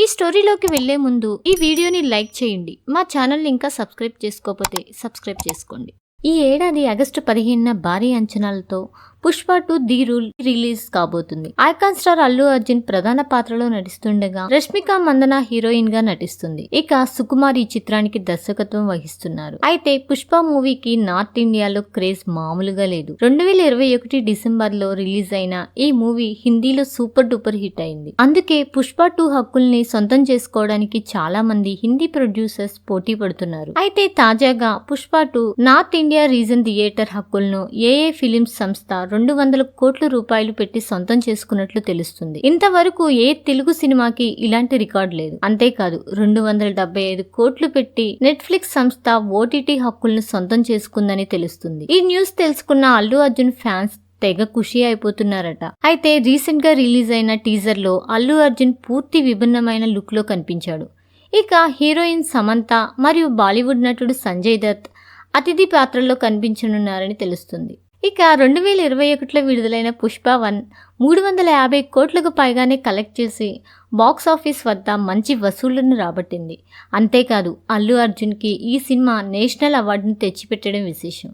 ఈ స్టోరీలోకి వెళ్లే ముందు ఈ వీడియోని లైక్ చేయండి. మా ఛానల్ని ఇంకా సబ్స్క్రైబ్ చేసుకోకపోతే సబ్స్క్రైబ్ చేసుకోండి. ఈ ఏడాది ఆగస్టు 15న భారీ అంచనాలతో పుష్ప 2 ది రూల్ రిలీజ్ కాబోతుంది. ఐకాన్ స్టార్ అల్లు అర్జున్ ప్రధాన పాత్రలో నటిస్తుండగా రష్మిక మందన హీరోయిన్ గా నటిస్తుంది. ఇక సుకుమార్ ఈ చిత్రానికి దర్శకత్వం వహిస్తున్నారు. అయితే పుష్ప మూవీకి నార్త్ ఇండియాలో క్రేజ్ మామూలుగా లేదు. 2021 డిసెంబర్ లో రిలీజ్ అయిన ఈ మూవీ హిందీలో సూపర్ డూపర్ హిట్ అయింది. అందుకే పుష్ప 2 హక్కుల్ని సొంతం చేసుకోవడానికి చాలా మంది హిందీ ప్రొడ్యూసర్స్ పోటీ పడుతున్నారు. అయితే తాజాగా Pushpa 2 north India reason theatre హక్కులను ఏఏ ఫిలిమ్స్ సంస్థ 200 కోట్ల రూపాయలు పెట్టి సొంతం చేసుకున్నట్లు తెలుస్తుంది. ఇంతవరకు ఏ తెలుగు సినిమాకి ఇలాంటి రికార్డు లేదు. అంతేకాదు 275 కోట్లు పెట్టి నెట్ఫ్లిక్స్ సంస్థ ఓటీటీ హక్కులను సొంతం చేసుకుందని తెలుస్తుంది. ఈ న్యూస్ తెలుసుకున్న అల్లు అర్జున్ ఫ్యాన్స్ తెగ ఖుషి అయిపోతున్నారట. అయితే రీసెంట్ గా రిలీజ్ అయిన టీజర్ లో అల్లు అర్జున్ పూర్తి విభిన్నమైన లుక్ లో కనిపించాడు. ఇక హీరోయిన్ సమంత మరియు బాలీవుడ్ నటుడు సంజయ్ దత్ అతిథి పాత్రల్లో కనిపించనున్నారని తెలుస్తుంది. ఇక 2021లో విడుదలైన పుష్ప 1 350 కోట్లకు పైగానే కలెక్ట్ చేసి బాక్స్ ఆఫీస్ వద్ద మంచి వసూళ్లను రాబట్టింది. అంతేకాదు అల్లు అర్జున్కి ఈ సినిమా నేషనల్ అవార్డును తెచ్చిపెట్టడం విశేషం.